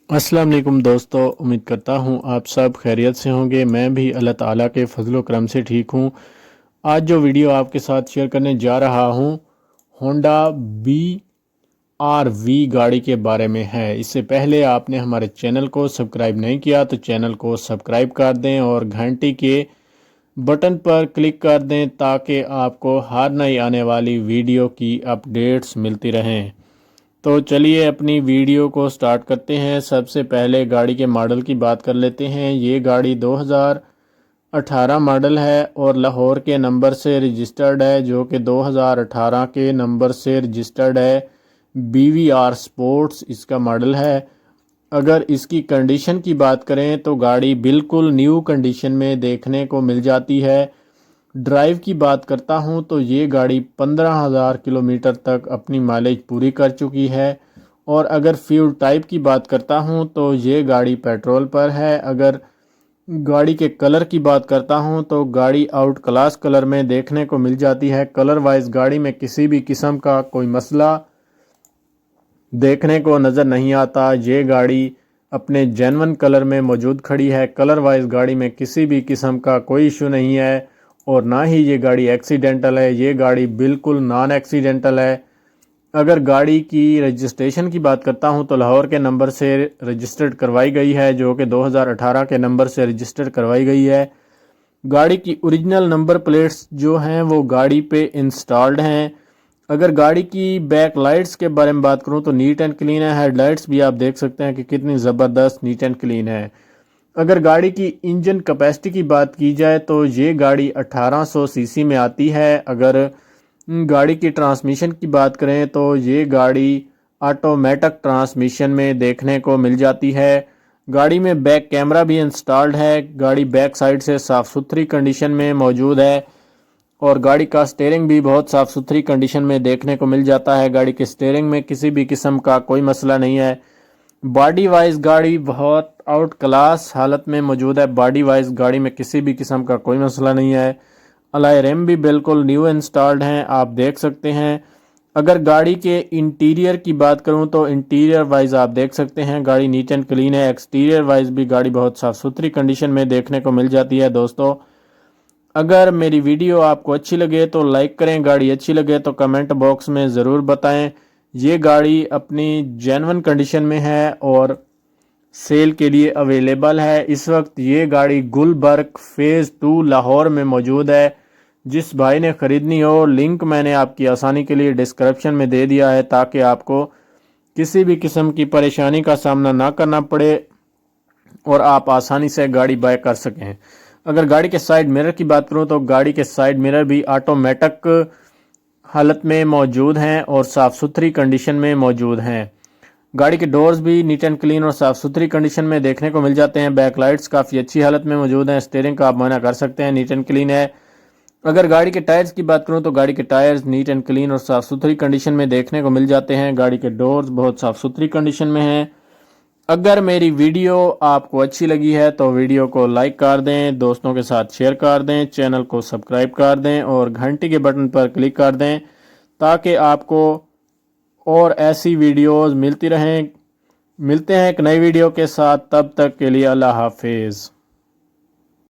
अस्सलाम वालेकुम दोस्तों, उम्मीद करता हूँ आप सब खैरियत से होंगे। मैं भी अल्लाह ताला के फजल व करम से ठीक हूँ। आज जो वीडियो आपके साथ शेयर करने जा रहा हूँ होंडा BRV गाड़ी के बारे में है। इससे पहले आपने हमारे चैनल को सब्सक्राइब नहीं किया तो चैनल को सब्सक्राइब कर दें और घंटी के बटन पर क्लिक कर दें ताकि आपको हर नई आने वाली वीडियो की अपडेट्स मिलती रहें। तो चलिए अपनी वीडियो को स्टार्ट करते हैं। सबसे पहले गाड़ी के मॉडल की बात कर लेते हैं। ये गाड़ी 2018 मॉडल है और लाहौर के नंबर से रजिस्टर्ड है, जो कि 2018 के नंबर से रजिस्टर्ड है। BVR स्पोर्ट्स इसका मॉडल है। अगर इसकी कंडीशन की बात करें तो गाड़ी बिल्कुल न्यू कंडीशन में देखने को मिल जाती है। ड्राइव की बात करता हूं तो ये गाड़ी 15,000 किलोमीटर तक अपनी माइलेज पूरी कर चुकी है। और अगर फ्यूल टाइप की बात करता हूं तो ये गाड़ी पेट्रोल पर है। अगर गाड़ी के कलर की बात करता हूं तो गाड़ी आउट क्लास कलर में देखने को मिल जाती है। कलर वाइज गाड़ी में किसी भी किस्म का कोई मसला देखने को नज़र नहीं आता। ये गाड़ी अपने जेन्युइन कलर में मौजूद खड़ी है। कलर वाइज गाड़ी में किसी भी किस्म का कोई इशू नहीं है और ना ही ये गाड़ी एक्सीडेंटल है। ये गाड़ी बिल्कुल नॉन एक्सीडेंटल है। अगर गाड़ी की रजिस्ट्रेशन की बात करता हूं तो लाहौर के नंबर से रजिस्टर्ड करवाई गई है, जो कि 2018 के नंबर से रजिस्टर्ड करवाई गई है। गाड़ी की ओरिजिनल नंबर प्लेट्स जो हैं वो गाड़ी पे इंस्टॉल्ड हैं। अगर गाड़ी की बैक लाइट्स के बारे में बात करूं तो नीट एंड क्लीन है। हेडलाइट्स भी आप देख सकते हैं कि कितनी ज़बरदस्त नीट एंड क्लीन है। अगर गाड़ी की इंजन कैपेसिटी की बात की जाए तो ये गाड़ी 1800 सीसी में आती है। अगर गाड़ी की ट्रांसमिशन की बात करें तो ये गाड़ी ऑटोमेटिक ट्रांसमिशन में देखने को मिल जाती है। गाड़ी में बैक कैमरा भी इंस्टॉल्ड है। गाड़ी बैक साइड से साफ़ सुथरी कंडीशन में मौजूद है और गाड़ी का स्टीयरिंग भी बहुत साफ़ सुथरी कंडीशन में देखने को मिल जाता है। गाड़ी के स्टीयरिंग में किसी भी किस्म का कोई मसला नहीं है। बॉडी वाइज गाड़ी बहुत आउट क्लास हालत में मौजूद है। बॉडी वाइज गाड़ी में किसी भी किस्म का कोई मसला नहीं है। अलॉय रिम भी बिल्कुल न्यू इंस्टॉल्ड हैं, आप देख सकते हैं। अगर गाड़ी के इंटीरियर की बात करूं तो इंटीरियर वाइज आप देख सकते हैं गाड़ी नीट एंड क्लीन है। एक्सटीरियर वाइज भी गाड़ी बहुत साफ़ सुथरी कंडीशन में देखने को मिल जाती है। दोस्तों, अगर मेरी वीडियो आपको अच्छी लगे तो लाइक करें, गाड़ी अच्छी लगे तो कमेंट बॉक्स में ज़रूर बताएं। ये गाड़ी अपनी जेन्युइन कंडीशन में है और सेल के लिए अवेलेबल है। इस वक्त ये गाड़ी गुलबर्ग फ़ेज़ 2 लाहौर में मौजूद है। जिस भाई ने ख़रीदनी हो, लिंक मैंने आपकी आसानी के लिए डिस्क्रिप्शन में दे दिया है ताकि आपको किसी भी किस्म की परेशानी का सामना ना करना पड़े और आप आसानी से गाड़ी बाय कर सकें। अगर गाड़ी के साइड मिरर की बात करूं तो गाड़ी के साइड मिरर भी ऑटोमेटिक हालत में मौजूद हैं और साफ़ सुथरी कंडीशन में मौजूद हैं। गाड़ी के डोर्स भी नीट एंड क्लीन और साफ़ सुथरी कंडीशन में देखने को मिल जाते हैं। बैक लाइट्स काफ़ी अच्छी हालत में मौजूद हैं। स्टीयरिंग का आप माना कर सकते हैं नीट एंड क्लीन है। अगर गाड़ी के टायर्स की बात करूं तो गाड़ी के टायर्स नीट एंड क्लीन और साफ़ सुथरी कंडीशन में देखने को मिल जाते हैं। गाड़ी के डोर्स बहुत साफ़ सुथरी कंडीशन में हैं। अगर मेरी वीडियो आपको अच्छी लगी है तो वीडियो को लाइक कर दें, दोस्तों के साथ शेयर कर दें, चैनल को सब्सक्राइब कर दें और घंटी के बटन पर क्लिक कर दें ताकि आपको और ऐसी वीडियोस मिलती रहें। मिलते हैं एक नई वीडियो के साथ, तब तक के लिए अल्लाह हाफिज़।